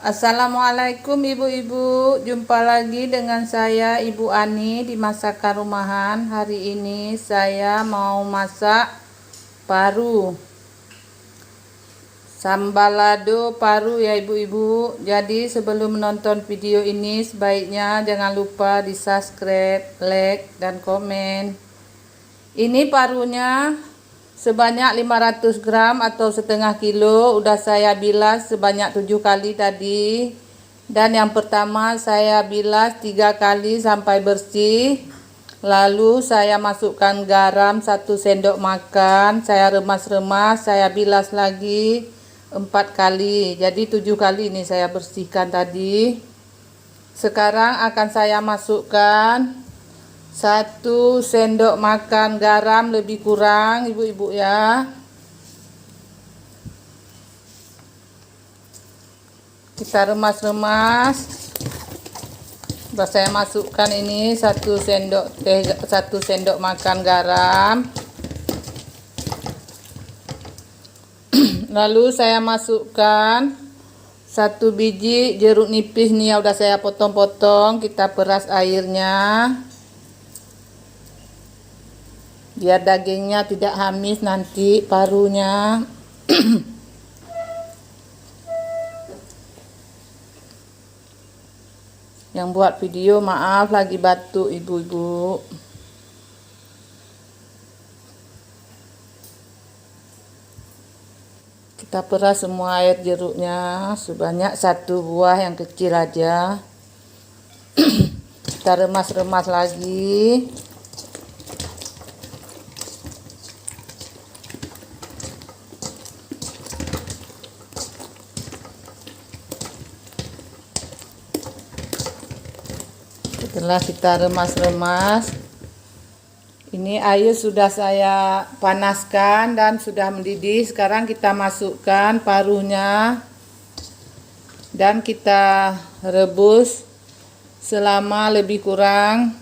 Assalamualaikum ibu-ibu, jumpa lagi dengan saya Ibu Ani di Masakan Rumahan. Hari ini saya mau masak paru, sambal lado paru ya ibu-ibu. Jadi sebelum menonton video ini sebaiknya jangan lupa di subscribe, like, dan komen. Ini parunya sebanyak 500 gram atau setengah kilo. Udah saya bilas sebanyak 7 kali tadi. Dan yang pertama saya bilas 3 kali sampai bersih. Lalu saya masukkan garam 1 sendok makan. Saya remas-remas, saya bilas lagi 4 kali. Jadi 7 kali ini saya bersihkan tadi. Sekarang akan saya masukkan 1 sendok makan garam lebih kurang ibu-ibu ya. Kita remas-remas. Sudah saya masukkan ini 1 sendok makan garam. Lalu saya masukkan 1 biji jeruk nipis nih, udah saya potong-potong. Kita peras airnya biar dagingnya tidak hamis nanti parunya. Yang buat video maaf lagi batuk ibu-ibu. Kita peras semua air jeruknya sebanyak 1 buah yang kecil aja. Kita remas-remas lagi. Setelah kita remas-remas, ini air sudah saya panaskan dan sudah mendidih. Sekarang kita masukkan parunya dan kita rebus selama lebih kurang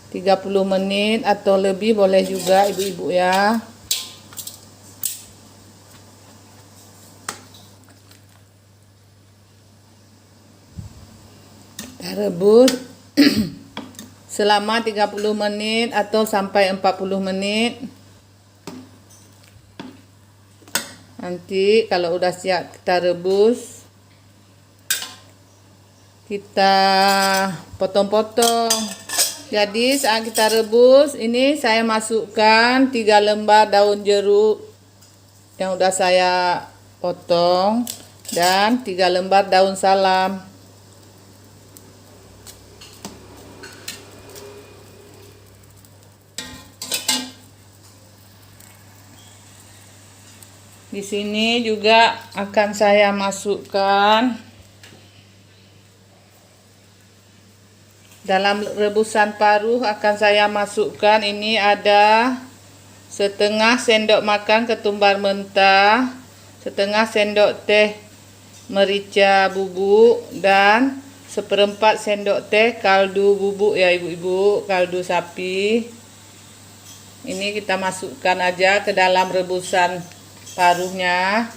30 menit atau lebih boleh juga ibu-ibu ya. Kita rebus selama 30 menit atau sampai 40 menit. Nanti kalau udah siap kita rebus, kita potong-potong. Jadi saat kita rebus ini saya masukkan 3 lembar daun jeruk yang udah saya potong dan 3 lembar daun salam. Di sini juga akan saya masukkan dalam rebusan paru, akan saya masukkan ini ada setengah sendok makan ketumbar mentah, setengah sendok teh merica bubuk, dan 1/4 sendok teh kaldu bubuk ya ibu-ibu, kaldu sapi. Ini kita masukkan aja ke dalam rebusan paruhnya.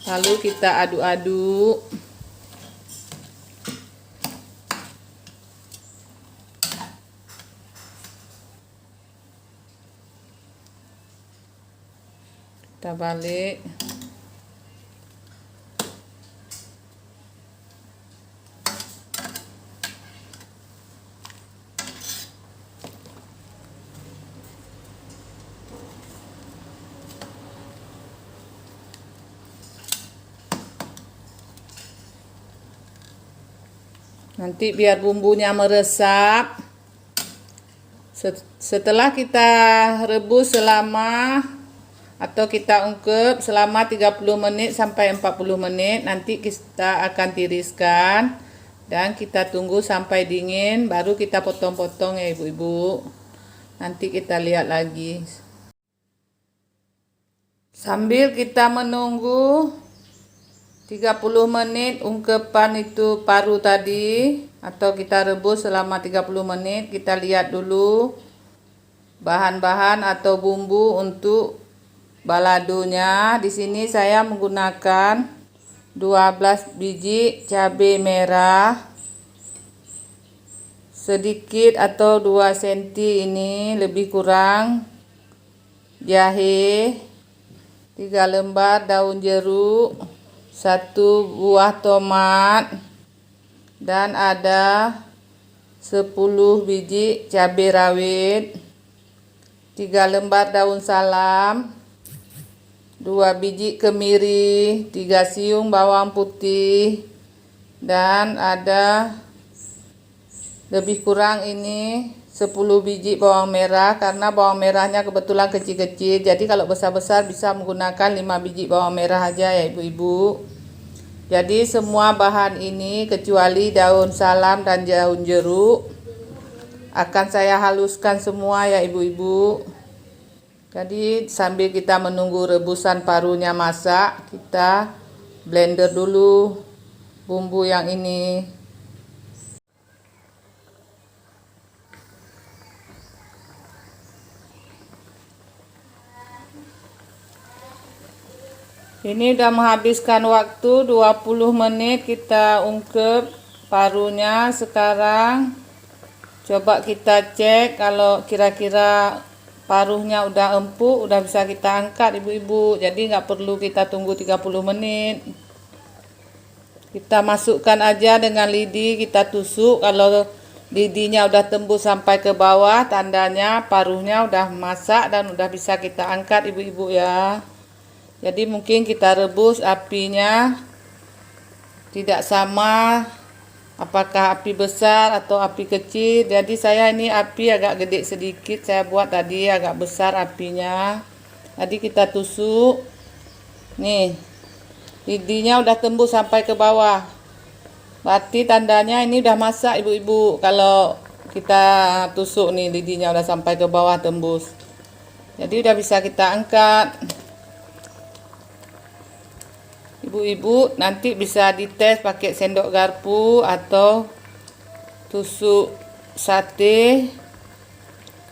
Lalu kita aduk-aduk. Kita balik. Nanti biar bumbunya meresap. Setelah kita rebus selama atau kita ungkep selama 30 menit sampai 40 menit, nanti kita akan tiriskan dan kita tunggu sampai dingin baru kita potong-potong ya ibu-ibu. Nanti kita lihat lagi. Sambil kita menunggu 30 menit ungkepan itu paru tadi, atau kita rebus selama 30 menit, kita lihat dulu bahan-bahan atau bumbu untuk baladonya. Di sini saya menggunakan 12 biji cabai merah, sedikit atau 2 cm ini lebih kurang, jahe, 3 lembar daun jeruk, 1 buah tomat, dan ada 10 biji cabai rawit, 3 lembar daun salam, 2 biji kemiri, 3 siung bawang putih, dan ada lebih kurang ini 10 biji bawang merah, karena bawang merahnya kebetulan kecil-kecil. Jadi kalau besar-besar bisa menggunakan 5 biji bawang merah aja ya ibu-ibu. Jadi semua bahan ini kecuali daun salam dan daun jeruk akan saya haluskan semua ya ibu-ibu. Jadi sambil kita menunggu rebusan parunya masak, kita blender dulu bumbu yang ini. Ini udah menghabiskan waktu 20 menit kita ungkep parunya. Sekarang coba kita cek kalau kira-kira paruhnya udah empuk, udah bisa kita angkat ibu-ibu. Jadi nggak perlu kita tunggu 30 menit. Kita masukkan aja dengan lidi, kita tusuk. Kalau lidinya udah tembus sampai ke bawah, tandanya paruhnya udah masak dan udah bisa kita angkat ibu-ibu ya. Jadi mungkin kita rebus apinya tidak sama, apakah api besar atau api kecil. Jadi saya ini api agak gede sedikit, saya buat tadi agak besar apinya. Tadi kita tusuk. Nih, lidinya udah tembus sampai ke bawah. Berarti tandanya ini udah masak ibu-ibu. Kalau kita tusuk nih lidinya udah sampai ke bawah tembus. Jadi udah bisa kita angkat. Ibu-ibu nanti bisa dites pakai sendok garpu atau tusuk sate.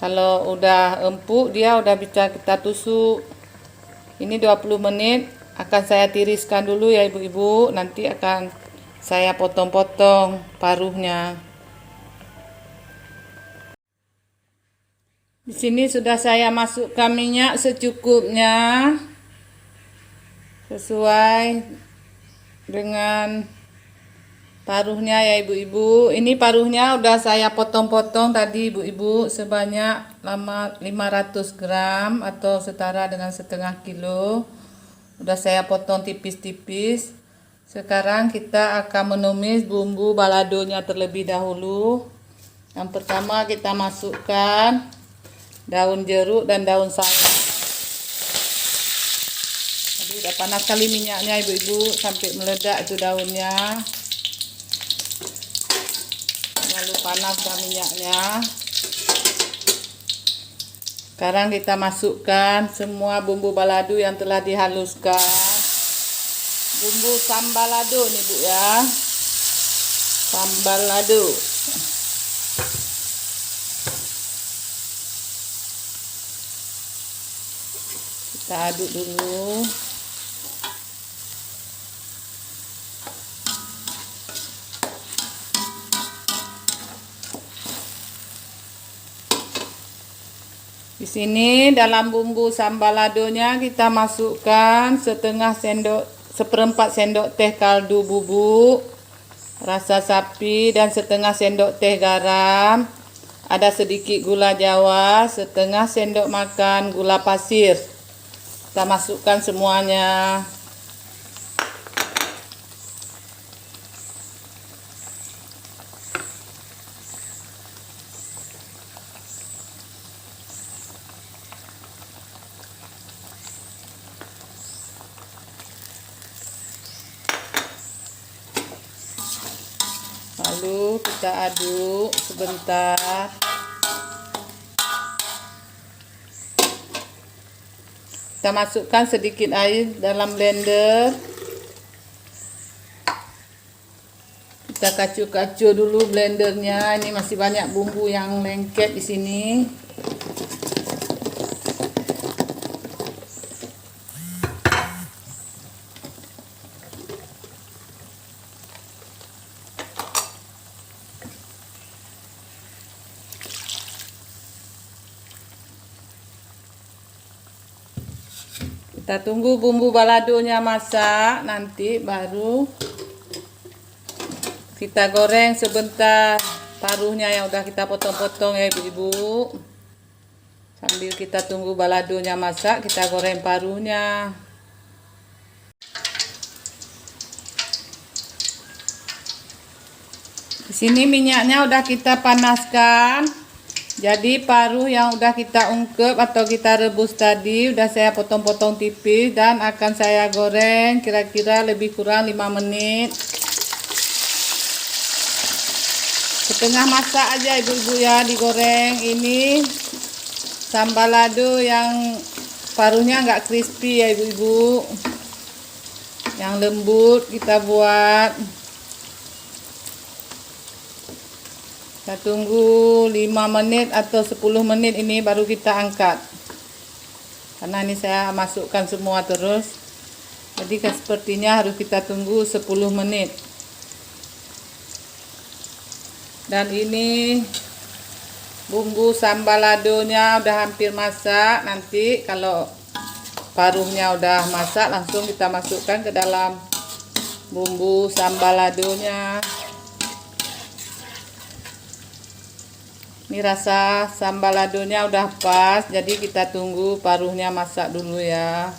Kalau udah empuk dia udah bisa kita tusuk. Ini 20 menit akan saya tiriskan dulu ya ibu-ibu. Nanti akan saya potong-potong paruhnya. Di sini sudah saya masukkan minyak secukupnya, sesuai dengan paruhnya ya ibu-ibu. Ini paruhnya udah saya potong-potong tadi ibu-ibu sebanyak 500 gram atau setara dengan setengah kilo. Udah saya potong tipis-tipis. Sekarang kita akan menumis bumbu baladonya terlebih dahulu. Yang pertama kita masukkan daun jeruk dan daun salam. Udah panas kali minyaknya ibu-ibu sampai meledak itu daunnya. Lalu panaskan minyaknya. Sekarang kita masukkan semua bumbu balado yang telah dihaluskan. Bumbu sambal lado nih bu ya. Sambal lado. Kita aduk dulu. Di sini dalam bumbu sambal ladonya kita masukkan seperempat sendok teh kaldu bubuk rasa sapi dan setengah sendok teh garam. Ada sedikit gula jawa, setengah sendok makan gula pasir. Kita masukkan semuanya. Lalu kita aduk sebentar. Kita masukkan sedikit air dalam blender. Kita kacau-kacau dulu blendernya. Ini masih banyak bumbu yang lengket di sini. Kita tunggu bumbu baladonya masak, nanti baru kita goreng sebentar paruhnya yang udah kita potong-potong ya ibu-ibu. Sambil kita tunggu baladonya masak, kita goreng paruhnya. Di sini minyaknya udah kita panaskan. Jadi paruh yang udah kita ungkep atau kita rebus tadi udah saya potong-potong tipis dan akan saya goreng kira-kira lebih kurang 5 menit. Setengah masak aja ibu-ibu ya digoreng. Ini sambal lado yang paruhnya nggak crispy ya ibu-ibu. Yang lembut kita buat. Kita tunggu 5 menit atau 10 menit ini baru kita angkat. Karena ini saya masukkan semua terus. Jadi sepertinya harus kita tunggu 10 menit. Dan ini bumbu sambal ladonya udah hampir masak. Nanti kalau paruhnya udah masak langsung kita masukkan ke dalam bumbu sambal ladonya. Ini rasa sambal ladonya udah pas, jadi kita tunggu paruhnya masak dulu ya.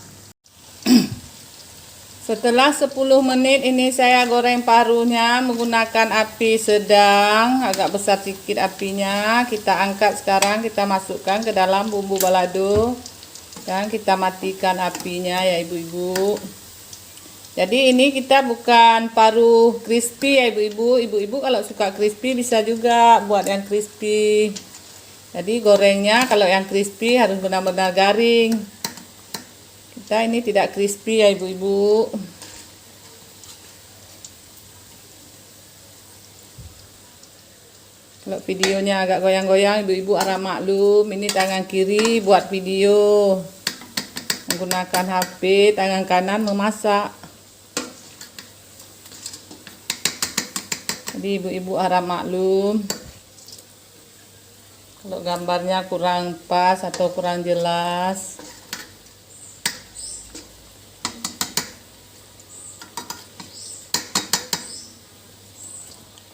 Setelah 10 menit ini saya goreng paruhnya menggunakan api sedang, agak besar sedikit apinya. Kita angkat sekarang, kita masukkan ke dalam bumbu balado dan kita matikan apinya ya ibu-ibu. Jadi ini kita bukan paruh crispy ya ibu-ibu. Ibu-ibu kalau suka crispy bisa juga buat yang crispy. Jadi gorengnya kalau yang crispy harus benar-benar garing. Kita ini tidak crispy ya ibu-ibu. Kalau videonya agak goyang-goyang ibu-ibu harap maklum. Ini tangan kiri buat video. Menggunakan HP, tangan kanan memasak. Jadi ibu-ibu harap maklum kalau gambarnya kurang pas atau kurang jelas.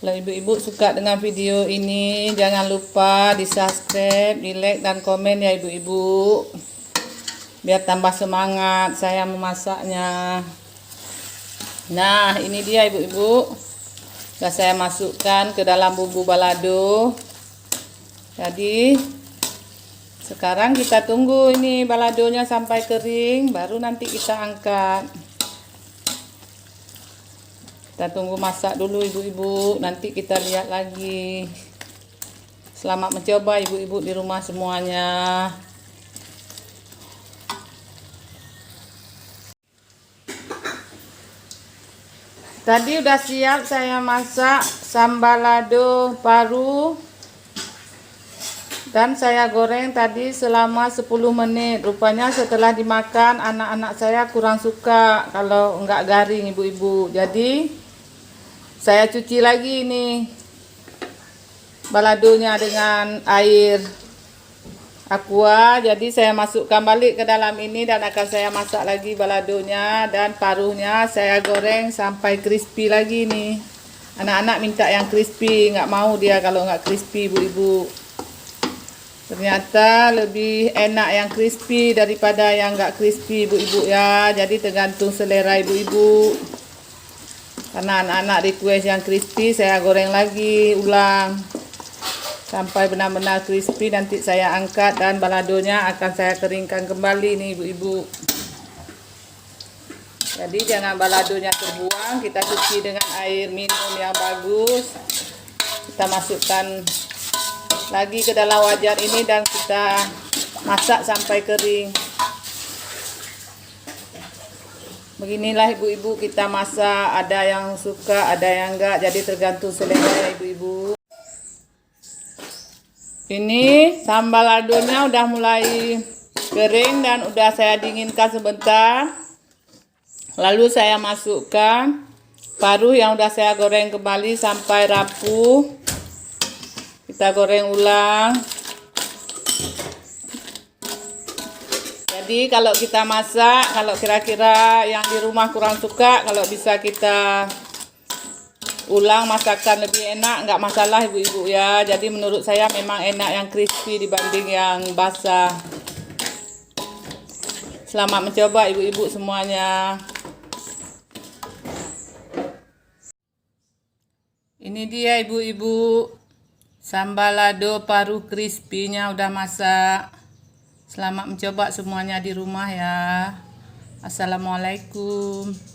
Kalau ibu-ibu suka dengan video ini, jangan lupa di subscribe, di like dan komen ya ibu-ibu, biar tambah semangat saya memasaknya. Nah ini dia ibu-ibu, sudah saya masukkan ke dalam bumbu balado. Jadi sekarang kita tunggu ini baladonya sampai kering, baru nanti kita angkat. Kita tunggu masak dulu ibu-ibu, nanti kita lihat lagi. Selamat mencoba ibu-ibu di rumah semuanya. Tadi udah siap saya masak sambal lado paru dan saya goreng tadi selama 10 menit. Rupanya setelah dimakan anak-anak saya kurang suka kalau enggak garing ibu-ibu. Jadi saya cuci lagi ini baladonya dengan air aqua. Jadi saya masukkan balik ke dalam ini dan akan saya masak lagi baladonya dan paruhnya saya goreng sampai crispy lagi nih. Anak-anak minta yang crispy, nggak mau dia kalau nggak crispy ibu-ibu. Ternyata lebih enak yang crispy daripada yang nggak crispy ibu-ibu ya. Jadi tergantung selera ibu-ibu. Karena anak-anak request yang crispy, saya goreng lagi ulang sampai benar-benar crispy. Nanti saya angkat dan baladonya akan saya keringkan kembali nih ibu-ibu. Jadi jangan baladonya terbuang, kita cuci dengan air minum yang bagus. Kita masukkan lagi ke dalam wajan ini dan kita masak sampai kering. Beginilah ibu-ibu kita masak, ada yang suka, ada yang enggak, jadi tergantung selera ibu-ibu. Ini sambal ladonya udah mulai kering dan udah saya dinginkan sebentar. Lalu saya masukkan paruh yang udah saya goreng kembali sampai rapuh. Kita goreng ulang. Jadi kalau kita masak, kalau kira-kira yang di rumah kurang suka, kalau bisa kita ulang masakan lebih enak, nggak masalah ibu-ibu ya. Jadi menurut saya memang enak yang crispy dibanding yang basah. Selamat mencoba ibu-ibu semuanya. Ini dia ibu-ibu, sambal lado paru crispy-nya udah masak. Selamat mencoba semuanya di rumah ya. Assalamualaikum.